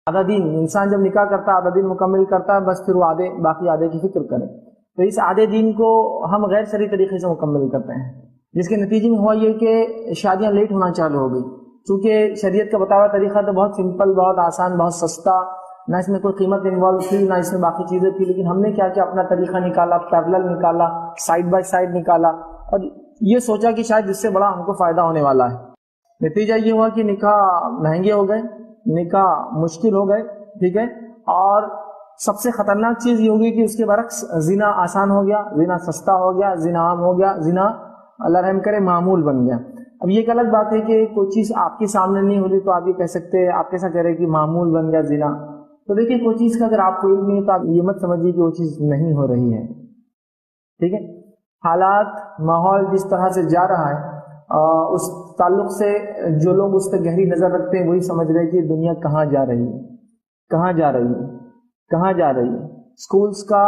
آدھا دین انسان جب نکاح کرتا ہے آدھا دین مکمل کرتا ہے، بس پھر وہ باقی آدھے کی فکر کرے. تو اس آدھے دین کو ہم غیر شرعی طریقے سے مکمل کرتے ہیں، جس کے نتیجے میں ہوا یہ کہ شادیاں لیٹ ہونا چالو ہو گئی. چونکہ شریعت کا بتایا ہوا طریقہ تو بہت سمپل، بہت آسان، بہت سستا، نہ اس میں کوئی قیمت انوالو تھی، نہ اس میں باقی چیزیں تھی، لیکن ہم نے کیا کیا اپنا طریقہ نکالا، پیرلل نکالا، سائڈ بائی سائڈ نکالا، اور یہ سوچا کہ شاید اس سے بڑا ہم کو فائدہ ہونے والا ہے. نتیجہ یہ ہوا کہ نکاح مہنگے ہو گئے، نکاح مشکل ہو گئے، ٹھیک ہے. اور سب سے خطرناک چیز یہ ہوگی کہ اس کے برعکس زنا آسان ہو گیا، زنا سستا ہو گیا، زنا عام ہو گیا، زنا اللہ رحم کرے معمول بن گیا. اب یہ ایک الگ بات ہے کہ کوئی چیز آپ کے سامنے نہیں ہو رہی تو آپ یہ کہہ سکتے ہیں، آپ کیسا کہہ رہے کہ معمول بن گیا زنا. تو دیکھیے کوئی چیز کا اگر آپ کو علم نہیں ہے تو آپ یہ مت سمجھیے کہ وہ چیز نہیں ہو رہی ہے، ٹھیک ہے. حالات ماحول جس طرح سے جا رہا ہے اس تعلق سے جو لوگ اس پہ گہری نظر رکھتے ہیں وہی سمجھ رہے ہیں کہ دنیا کہاں جا رہی ہے، کہاں جا رہی ہے، کہاں جا رہی ہے. اسکولس کا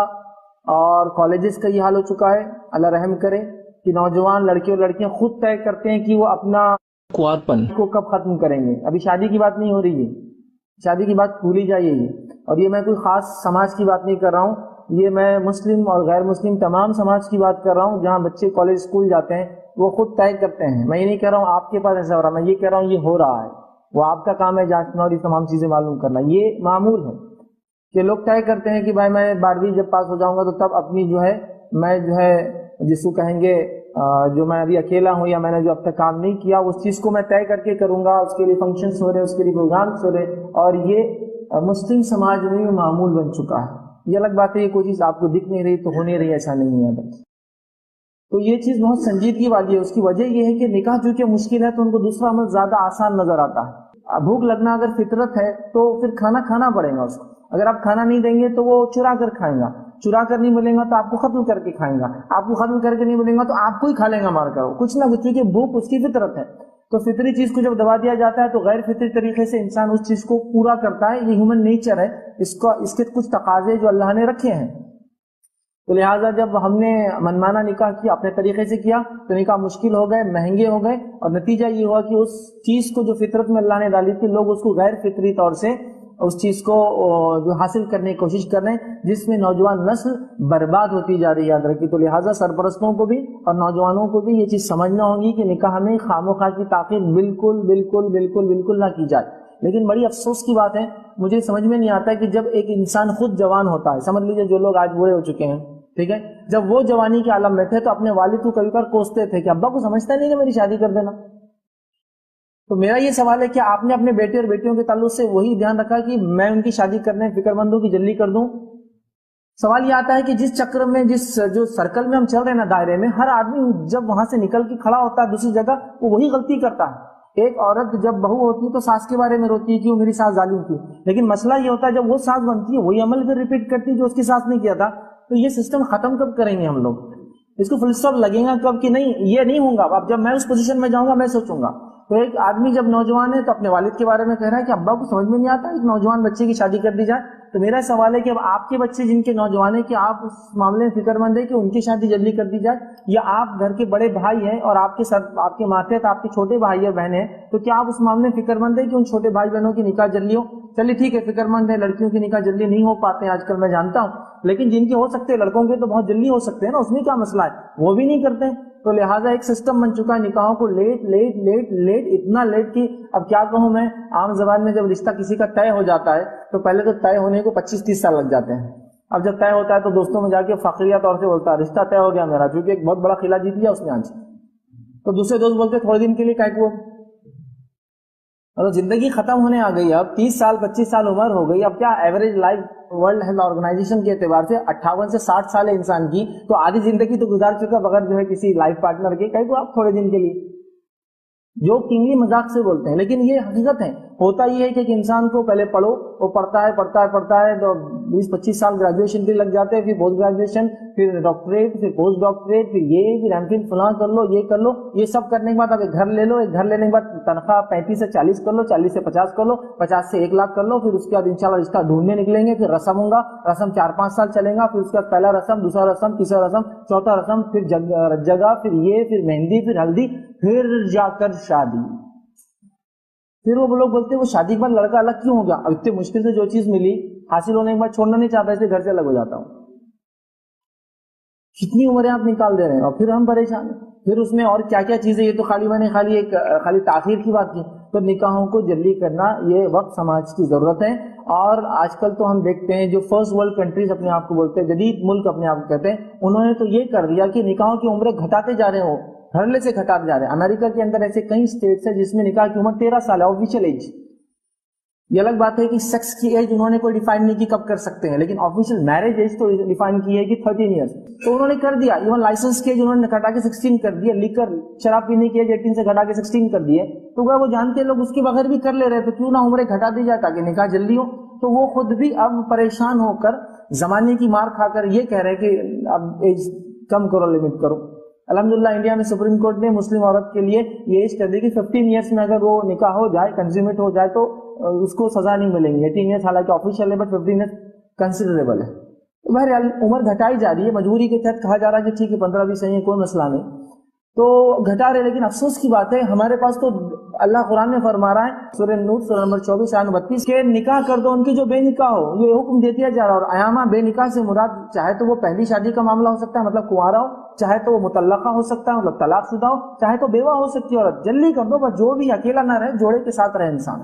اور کالجز کا یہ حال ہو چکا ہے، اللہ رحم کرے، کہ نوجوان لڑکے اور لڑکیاں خود طے کرتے ہیں کہ وہ اپنا کوارپن کو کب ختم کریں گے. ابھی شادی کی بات نہیں ہو رہی ہے، شادی کی بات بھولی جائیے. اور یہ میں کوئی خاص سماج کی بات نہیں کر رہا ہوں، یہ میں مسلم اور غیر مسلم تمام سماج کی بات کر رہا ہوں. جہاں بچے کالج اسکول جاتے ہیں وہ خود طے کرتے ہیں. میں یہ نہیں کہہ رہا ہوں آپ کے پاس ایسا ہو رہا، میں یہ کہہ رہا ہوں یہ ہو رہا ہے. وہ آپ کا کام ہے جانچنا اور یہ تمام چیزیں معلوم کرنا. یہ معمول ہے کہ لوگ طے کرتے ہیں کہ بھائی میں 12ویں جب پاس ہو جاؤں گا تو تب اپنی جو ہے میں جو ہے جس کو کہیں گے جو میں ابھی اکیلا ہوں یا میں نے جو اب تک کام نہیں کیا اس چیز کو میں طے کر کے کروں گا. اس کے لیے فنکشنز ہو رہے، اس کے لیے پروگرامس ہو رہے، اور یہ مسلم سماج میں یہ معمول بن چکا ہے. یہ الگ بات ہے، یہ کوئی چیز آپ کو دکھ نہیں رہی تو ہو نہیں رہی، ایسا نہیں ہے. تو یہ چیز بہت سنجیدگی والی ہے. اس کی وجہ یہ ہے کہ نکاح چونکہ مشکل ہے تو ان کو دوسرا عمل زیادہ آسان نظر آتا ہے. بھوک لگنا اگر فطرت ہے تو پھر کھانا پڑے گا اس کو. اگر آپ کھانا نہیں دیں گے تو وہ چرا کر کھائیں گا، چرا کر نہیں ملے گا تو آپ کو ختم کر کے کھائیں گا، آپ کو ختم کر کے نہیں ملے گا تو آپ کو ہی کھا لیں گا مار کر، کچھ نہ کچھ، کیونکہ بھوک اس کی فطرت ہے. تو فطری چیز کو جب دبا دیا جاتا ہے تو غیر فطری طریقے سے انسان اس چیز کو پورا کرتا ہے. یہ ہیومن نیچر ہے، اس کے کچھ تقاضے جو اللہ نے رکھے ہیں. تو لہٰذا جب ہم نے منمانا نکاح کیا، اپنے طریقے سے کیا، تو نکاح مشکل ہو گئے، مہنگے ہو گئے، اور نتیجہ یہ ہوا کہ اس چیز کو جو فطرت میں اللہ نے ڈالی تھی لوگ اس کو غیر فطری طور سے اس چیز کو جو حاصل کرنے کی کوشش کر رہے ہیں، جس میں نوجوان نسل برباد ہوتی جا رہی ہے. یاد رکھیے. تو لہٰذا سرپرستوں کو بھی اور نوجوانوں کو بھی یہ چیز سمجھنا ہوگی کہ نکاح میں خاموخواہ کی تاخیر بالکل بالکل بالکل بالکل نہ کی جائے. لیکن بڑی افسوس کی بات ہے، مجھے سمجھ میں نہیں آتا ہے کہ جب ایک انسان خود جوان ہوتا ہے، سمجھ لیجیے جو لوگ آج بوڑھے ہو چکے ہیں، ٹھیک ہے، جب وہ جوانی کے عالم میں تھے تو اپنے والد کو کبھی بار کوستے تھے کہ ابا کو سمجھتا نہیں کہ میری شادی کر دینا. تو میرا یہ سوال ہے کہ آپ نے اپنے بیٹے اور بیٹیوں کے تعلق سے وہی دھیان رکھا کہ میں ان کی شادی کرنے فکر مند ہوں کہ جلدی کر دوں؟ سوال یہ آتا ہے کہ جس چکر میں جو سرکل میں ہم چل رہے ہیں نا، دائرے میں، ہر آدمی جب وہاں سے نکل کے کھڑا ہوتا ہے دوسری جگہ وہ وہی غلطی کرتا ہے. ایک عورت جب بہو ہوتی ہے تو ساس کے بارے میں روتی ہے کہ وہ میری ساس ظالم تھی، لیکن مسئلہ یہ ہوتا ہے جب وہ ساس بنتی ہے وہی عمل پھر ریپیٹ کرتی ہے جو اس کی ساس نے کیا تھا. تو یہ سسٹم ختم کب کریں گے ہم لوگ؟ اس کو فل اسٹاپ لگے گا کب کہ نہیں یہ نہیں ہوں گا. اب جب میں اس پوزیشن میں جاؤں گا میں سوچوں گا. تو ایک آدمی جب نوجوان ہے تو اپنے والد کے بارے میں کہہ رہا ہے کہ ابا کو سمجھ میں نہیں آتا ایک نوجوان بچے کی شادی کر دی جائے. تو میرا سوال ہے کہ اب آپ کے بچے جن کے نوجوان ہیں کہ آپ اس معاملے میں فکر مند ہے کہ ان کی شادی جلدی کر دی جائے، یا آپ گھر کے بڑے بھائی ہیں اور آپ کے ماتحت آپ کے چھوٹے بھائی اور بہنیں ہیں تو کیا آپ اس معاملے میں فکر مند ہے کہ ان چھوٹے بھائی بہنوں کی نکاح جلدی ہو؟ چلیے ٹھیک ہے، فکر مند ہے، لڑکیوں کی نکاح جلدی نہیں ہو پاتے ہیں آج کل، میں جانتا ہوں، لیکن جن کے ہو سکتے ہیں لڑکوں کے تو بہت جلدی ہو سکتے ہیں نا، اس میں کیا مسئلہ ہے؟ وہ بھی نہیں کرتے ہیں. تو لہٰذا ایک سسٹم بن چکا ہے نکاحوں کو لیٹ لیٹ لیٹ لیٹ، اتنا لیٹ کہ اب کیا کہوں میں، عام زبان میں جب رشتہ کسی کا طے ہو جاتا ہے تو پہلے تو طے ہونے کو 25-30 سال لگ جاتے ہیں. اب جب طے ہوتا ہے تو دوستوں میں جا کے فخریہ طور سے بولتا ہے رشتہ طے ہو گیا میرا، چونکہ ایک بہت بڑا قلعہ جیت لیا اس نے آج. تو دوسرے دوست بولتے تھوڑے دن کے لیے کائے کو، زندگی ختم ہونے آ گئی، اب 30 سال 25 سال عمر ہو گئی. اب کیا average life World Health Organization کے اعتبار سے 58 سے 60 سال ہے انسان کی، تو آدھی زندگی تو گزار چکا بغیر جو ہے کسی لائف پارٹنر کے، کہیں کو آپ تھوڑے دن کے لیے جو کنگلی مذاق سے بولتے ہیں، لیکن یہ حقیقت ہے. ہوتا یہ ہے کہ ایک انسان کو پہلے پڑھو، وہ پڑھتا ہے تو 20-25 سال گریجویشن کے لگ جاتے ہیں، پھر پوسٹ گریجویشن، پھر ڈاکٹریٹ، پھر پوسٹ ڈاکٹریٹ، پھر ایم فل فلاں کر لو، یہ کر لو، یہ سب کرنے کے بعد اب ایک گھر لے لو، ایک گھر لینے کے بعد تنخواہ 35 سے 40 کر لو، 40 سے 50 کر لو، 50 سے 1 لاکھ کر لو، پھر اس کے بعد انشاءاللہ رشتہ ڈھونڈنے نکلیں گے، پھر رسم ہوگا، رسم 4-5 سال چلے گا، پھر اس کے بعد پہلا رسم، دوسرا رسم، تیسرا رسم، چوتھا رسم، پھر جگہ، پھر یہ، پھر مہندی، پھر ہلدی، پھر جا کر شادی. پھر وہ لوگ بولتے ہیں وہ شادی کے بعد لڑکا الگ کیوں ہو گیا؟ اب اتنے مشکل سے جو چیز ملی حاصل ہونے کے بعد چھوڑنا نہیں چاہتا، اس لیے گھر سے الگ ہو جاتا ہوں. کتنی عمریں آپ نکال دے رہے ہیں اور پھر ہم پریشان ہیں. پھر اس میں اور کیا کیا چیزیں، یہ تو میں نے خالی تاخیر کی بات کی. تو نکاحوں کو جلدی کرنا یہ وقت سماج کی ضرورت ہے. اور آج کل تو ہم دیکھتے ہیں جو فرسٹ ورلڈ کنٹریز اپنے آپ کو بولتے ہیں، جدید ملک اپنے آپ کو کہتے ہیں، انہوں نے تو یہ کر دیا کہ نکاحوں کی عمریں گھٹاتے جا رہے ہوں، دھڑلے سے گھٹاتے جا رہے ہیں. امریکہ کے اندر ایسے کئی اسٹیٹس ہیں جس میں نکاح کی عمر 13 سال ہے، آفیشیل ایج. یہ الگ بات ہے کہ سیکس کی ایج انہوں نے کوئی ڈیفائن نہیں کی کب کر سکتے ہیں، لیکن آفیشیل میرج ایج تو ڈیفائن کی ہے کہ 13 ایئرس. تو انہوں نے کر دیا. ایون لائسنس کی ایج انہوں نے گھٹا کے 16 کر دیا. لیکر شراب پینے کی ایج 18 سے گھٹا کے 16 کر دی ہے. تو وہ جانتے ہیں لوگ اس کے بغیر بھی کر لے رہے، تو کیوں نہ عمریں گھٹا دی جائے تاکہ نکاح جلدی ہو. تو وہ خود بھی اب پریشان ہو کر زمانے کی مار کھا کر یہ کہہ رہے کہ اب ایج کم کرو، لمٹ کرو. الحمدللہ انڈیا میں سپریم کورٹ نے مسلم عورت کے لیے یہ ایج کر دی کہ 15 ایئرس میں اگر وہ نکاح ہو جائے، کنزیومیٹ ہو جائے، تو اس کو سزا نہیں ملیں گی. 18 ایئرس حالانکہ آفیشیل ہے، بٹ 15 ایئرس کنسیڈریبل ہے. بہرحال عمر گھٹائی جا رہی ہے، مجبوری کے تحت کہا جا رہا ہے کہ ٹھیک ہے 15 بھی صحیح ہے، کوئی مسئلہ نہیں. تو گھٹا رہے. لیکن افسوس کی بات ہے ہمارے پاس تو اللہ قرآن میں فرما رہا ہے سورہ نور سورہ نمبر 24 آیت 32 کہ نکاح کر دو ان کی جو بے نکاح ہو. یہ حکم دے دیا جا رہا ہے. اور ایاما بے نکاح سے مراد چاہے تو وہ پہلی شادی کا معاملہ ہو سکتا ہے، مطلب کنوارا ہو، چاہے تو وہ مطلقہ ہو سکتا ہے، مطلب طلاق شدہ ہو، چاہے تو بیوہ ہو سکتی ہے عورت. جلدی کر دو بس، جو بھی اکیلا نہ رہے، جوڑے کے ساتھ رہے انسان.